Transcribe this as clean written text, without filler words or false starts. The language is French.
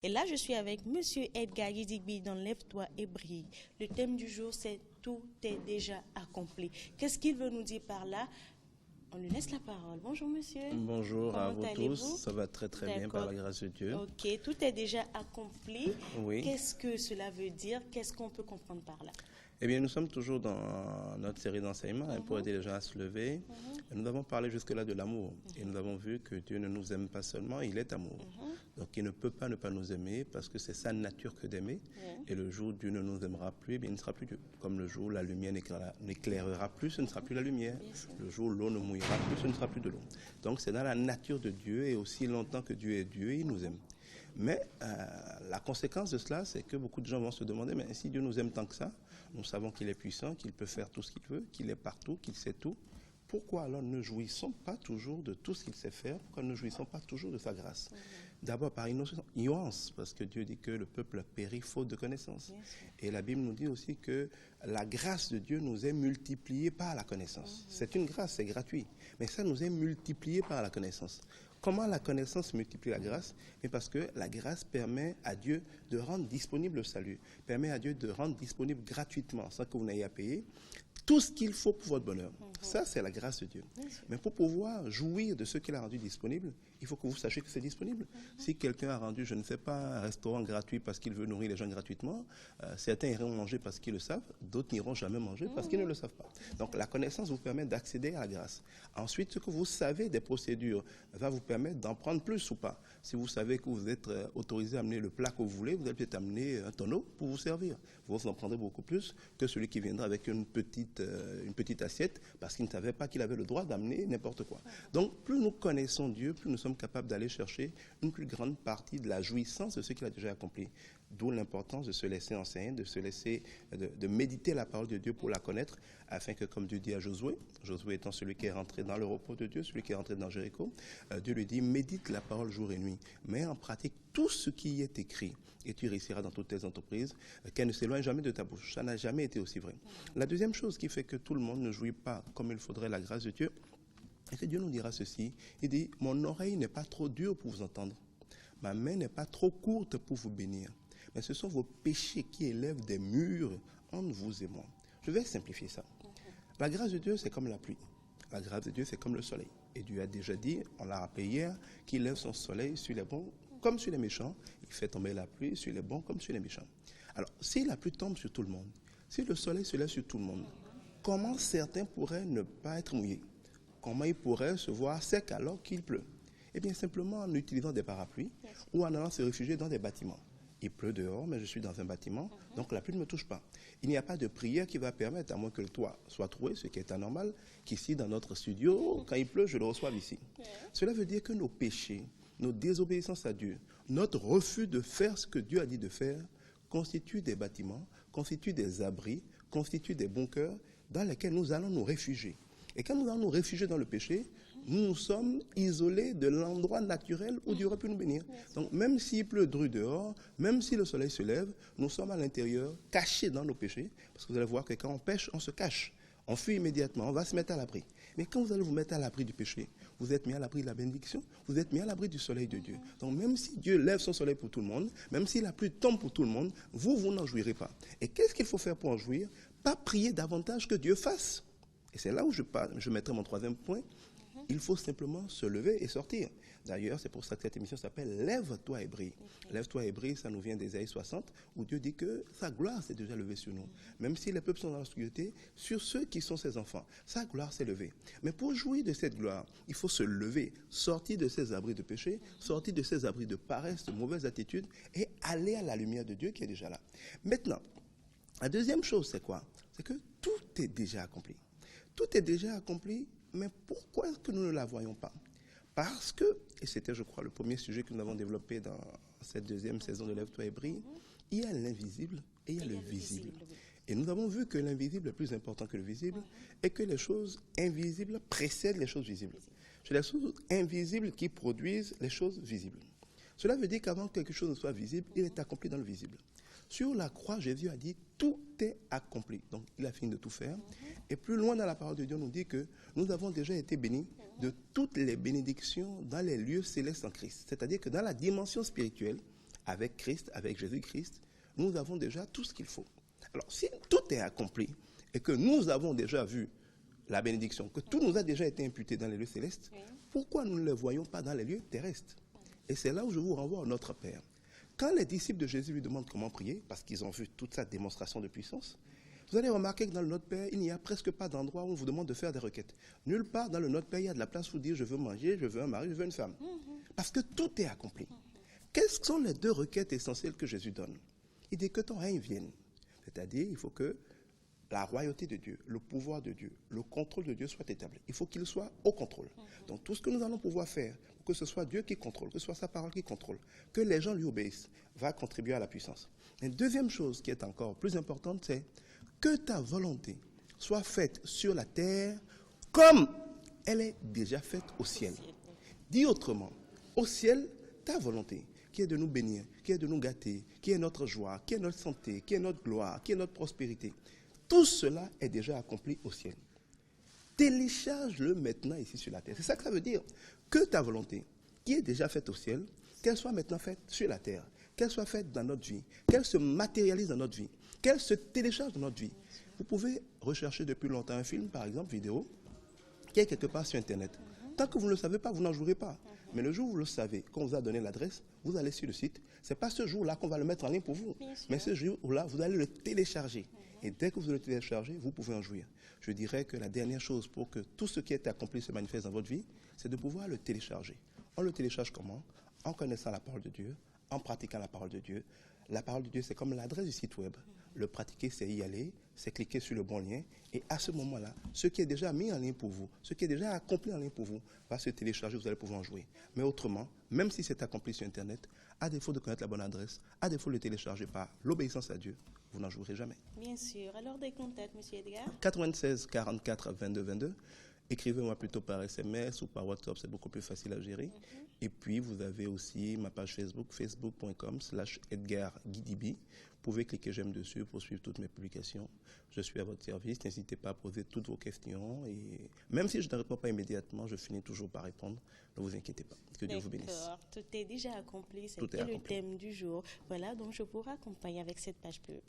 Et là, je suis avec Monsieur Edgar Gidigbi dans Lève-toi et brille. Le thème du jour, c'est tout est déjà accompli. Qu'est-ce qu'il veut nous dire par là? On lui laisse la parole. Bonjour monsieur. Bonjour à Comment vous allez-vous? tous, ça va très bien par la grâce de Dieu. Ok, tout est déjà accompli. Oui. Qu'est-ce que cela veut dire? Qu'est-ce qu'on peut comprendre par là? Eh bien, nous sommes toujours dans notre série d'enseignements pour aider les gens à se lever. Nous avons parlé jusque-là de l'amour. Et nous avons vu que Dieu ne nous aime pas seulement, il est amour. Donc, il ne peut pas ne pas nous aimer parce que c'est sa nature que d'aimer. Et le jour où Dieu ne nous aimera plus, eh bien, il ne sera plus Dieu. Comme le jour où la lumière n'éclairera plus, ce ne sera plus la lumière. Le jour où l'eau ne mouillera plus, ce ne sera plus de l'eau. Donc, c'est dans la nature de Dieu et aussi longtemps que Dieu est Dieu, il nous aime. Mais la conséquence de cela, c'est que beaucoup de gens vont se demander, mais si Dieu nous aime tant que ça, nous savons qu'il est puissant, qu'il peut faire tout ce qu'il veut, qu'il est partout, qu'il sait tout. Pourquoi alors ne jouissons pas toujours de tout ce qu'il sait faire? Pourquoi ne jouissons pas toujours de sa grâce? D'abord par ignorance, parce que Dieu dit que le peuple périt faute de connaissance. Et la Bible nous dit aussi que la grâce de Dieu nous est multipliée par la connaissance. C'est une grâce, c'est gratuit, mais ça nous est multiplié par la connaissance. Comment la connaissance multiplie la grâce? Mais parce que la grâce permet à Dieu de rendre disponible le salut, permet à Dieu de rendre disponible gratuitement, sans que vous n'ayez à payer, tout ce qu'il faut pour votre bonheur. Ça, c'est la grâce de Dieu. Mais pour pouvoir jouir de ce qu'il a rendu disponible, il faut que vous sachiez que c'est disponible. Si quelqu'un a rendu, je ne sais pas, un restaurant gratuit parce qu'il veut nourrir les gens gratuitement, certains iront manger parce qu'ils le savent, d'autres n'iront jamais manger parce qu'ils ne le savent pas. Donc la connaissance vous permet d'accéder à la grâce. Ensuite, ce que vous savez des procédures va vous permettre d'en prendre plus ou pas. Si vous savez que vous êtes autorisé à amener le plat que vous voulez, vous allez peut-être amener un tonneau pour vous servir. Vous en prendrez beaucoup plus que celui qui viendra avec une petite assiette parce qu'il ne savait pas qu'il avait le droit d'amener n'importe quoi. Donc, plus nous connaissons Dieu, plus nous sommes capables d'aller chercher une plus grande partie de la jouissance de ce qu'il a déjà accompli. D'où l'importance de se laisser enseigner, de méditer la parole de Dieu pour la connaître, afin que, comme Dieu dit à Josué, Josué étant celui qui est rentré dans le repos de Dieu, celui qui est rentré dans Jéricho, Dieu lui dit, médite la parole jour et nuit, mets en pratique tout ce qui y est écrit, et tu réussiras dans toutes tes entreprises, qu'elle ne s'éloigne jamais de ta bouche. Ça n'a jamais été aussi vrai. La deuxième chose qui fait que tout le monde ne jouit pas comme il faudrait la grâce de Dieu, c'est que Dieu nous dira ceci, il dit, mon oreille n'est pas trop dure pour vous entendre, ma main n'est pas trop courte pour vous bénir. Mais ce sont vos péchés qui élèvent des murs entre vous et moi. Je vais simplifier ça. La grâce de Dieu, c'est comme la pluie. La grâce de Dieu, c'est comme le soleil. Et Dieu a déjà dit, on l'a rappelé hier, qu'il lève son soleil sur les bons comme sur les méchants. Il fait tomber la pluie sur les bons comme sur les méchants. Alors, si la pluie tombe sur tout le monde, si le soleil se lève sur tout le monde, comment certains pourraient ne pas être mouillés? Comment ils pourraient se voir secs alors qu'il pleut? Eh bien, simplement en utilisant des parapluies ou en allant se réfugier dans des bâtiments. Il pleut dehors, mais je suis dans un bâtiment, donc la pluie ne me touche pas. Il n'y a pas de prière qui va permettre, à moins que le toit soit troué, ce qui est anormal, qu'ici, dans notre studio, quand il pleut, je le reçoive ici. Cela veut dire que nos péchés, nos désobéissances à Dieu, notre refus de faire ce que Dieu a dit de faire, constituent des bâtiments, constituent des abris, constituent des bunkers dans lesquels nous allons nous réfugier. Et quand nous allons nous réfugier dans le péché, nous sommes isolés de l'endroit naturel où Dieu aurait pu nous bénir. Donc même s'il pleut dehors, même si le soleil se lève, nous sommes à l'intérieur, cachés dans nos péchés, parce que vous allez voir que quand on pêche, on se cache. On fuit immédiatement, on va se mettre à l'abri. Mais quand vous allez vous mettre à l'abri du péché, vous êtes mis à l'abri de la bénédiction, vous êtes mis à l'abri du soleil de Dieu. Donc même si Dieu lève son soleil pour tout le monde, même si la pluie tombe pour tout le monde, vous n'en jouirez pas. Et qu'est-ce qu'il faut faire pour en jouir? Pas prier davantage que Dieu fasse. Et c'est là où je mettrai mon troisième point. Il faut simplement se lever et sortir. D'ailleurs, c'est pour ça que cette émission s'appelle « Lève-toi et brille ». Lève-toi et brille, ça nous vient d'Ésaïe 60, où Dieu dit que sa gloire s'est déjà levée sur nous. Même si les peuples sont dans l'obscurité, sur ceux qui sont ses enfants, sa gloire s'est levée. Mais pour jouir de cette gloire, il faut se lever, sortir de ces abris de péché, sortir de ces abris de paresse, de mauvaises attitudes, et aller à la lumière de Dieu qui est déjà là. Maintenant, la deuxième chose, c'est quoi? C'est que tout est déjà accompli. Tout est déjà accompli, mais pourquoi est-ce que nous ne la voyons pas? Parce que, et c'était je crois le premier sujet que nous avons développé dans cette deuxième saison de Lève-toi et brille, il y a l'invisible et il y a le visible. Et nous avons vu que l'invisible est plus important que le visible et que les choses invisibles précèdent les choses visibles. C'est les choses invisibles qui produisent les choses visibles. Cela veut dire qu'avant que quelque chose ne soit visible, il est accompli dans le visible. Sur la croix, Jésus a dit, tout est accompli. Donc, il a fini de tout faire. Et plus loin dans la parole de Dieu, on nous dit que nous avons déjà été bénis de toutes les bénédictions dans les lieux célestes en Christ. C'est-à-dire que dans la dimension spirituelle, avec Christ, avec Jésus-Christ, nous avons déjà tout ce qu'il faut. Alors, si tout est accompli et que nous avons déjà vu la bénédiction, que tout nous a déjà été imputé dans les lieux célestes, pourquoi nous ne le voyons pas dans les lieux terrestres? Et c'est là où je vous renvoie à notre Père. Quand les disciples de Jésus lui demandent comment prier, parce qu'ils ont vu toute sa démonstration de puissance, vous allez remarquer que dans le Notre Père, il n'y a presque pas d'endroit où on vous demande de faire des requêtes. Nulle part dans le Notre Père, il y a de la place pour dire je veux manger, je veux un mari, je veux une femme. Parce que tout est accompli. Quelles sont les deux requêtes essentielles que Jésus donne? Il dit que ton règne vienne. C'est-à-dire, il faut que la royauté de Dieu, le pouvoir de Dieu, le contrôle de Dieu soit établi. Il faut qu'il soit au contrôle. Donc tout ce que nous allons pouvoir faire, que ce soit Dieu qui contrôle, que ce soit sa parole qui contrôle, que les gens lui obéissent, va contribuer à la puissance. Une deuxième chose qui est encore plus importante, c'est que ta volonté soit faite sur la terre comme elle est déjà faite au ciel. Dit autrement, au ciel, ta volonté, qui est de nous bénir, qui est de nous gâter, qui est notre joie, qui est notre santé, qui est notre gloire, qui est notre prospérité, tout cela est déjà accompli au ciel. Télécharge-le maintenant ici sur la terre. C'est ça que ça veut dire. Que ta volonté, qui est déjà faite au ciel, qu'elle soit maintenant faite sur la terre, qu'elle soit faite dans notre vie, qu'elle se matérialise dans notre vie, qu'elle se télécharge dans notre vie. Vous pouvez rechercher depuis longtemps un film, par exemple, vidéo, qui est quelque part sur Internet. Tant que vous ne le savez pas, vous n'en jouerez pas. Mais le jour où vous le savez, qu'on vous a donné l'adresse, vous allez sur le site. Ce n'est pas ce jour-là qu'on va le mettre en ligne pour vous. Mais ce jour-là, vous allez le télécharger. Et dès que vous le téléchargez, vous pouvez en jouir. Je dirais que la dernière chose pour que tout ce qui est accompli se manifeste dans votre vie, c'est de pouvoir le télécharger. On le télécharge comment? En connaissant la parole de Dieu, en pratiquant la parole de Dieu. La parole de Dieu, c'est comme l'adresse du site web. Le pratiquer, c'est y aller, c'est cliquer sur le bon lien. Et à ce moment-là, ce qui est déjà mis en ligne pour vous, ce qui est déjà accompli en ligne pour vous, va se télécharger, vous allez pouvoir en jouer. Mais autrement, même si c'est accompli sur Internet, à défaut de connaître la bonne adresse, à défaut de le télécharger par l'obéissance à Dieu, vous n'en jouerez jamais. Bien sûr. Alors, des contacts, M. Edgar? 96 44 22 22. Écrivez-moi plutôt par SMS ou par WhatsApp, c'est beaucoup plus facile à gérer. Et puis, vous avez aussi ma page Facebook, facebook.com/EdgarGuidibi. Vous pouvez cliquer j'aime dessus pour suivre toutes mes publications. Je suis à votre service. N'hésitez pas à poser toutes vos questions. Et même si je ne réponds pas immédiatement, je finis toujours par répondre. Ne vous inquiétez pas. Que Dieu vous bénisse. D'accord. Tout est déjà accompli. C'était le thème du jour. Voilà, donc je vous raccompagne avec cette page pub.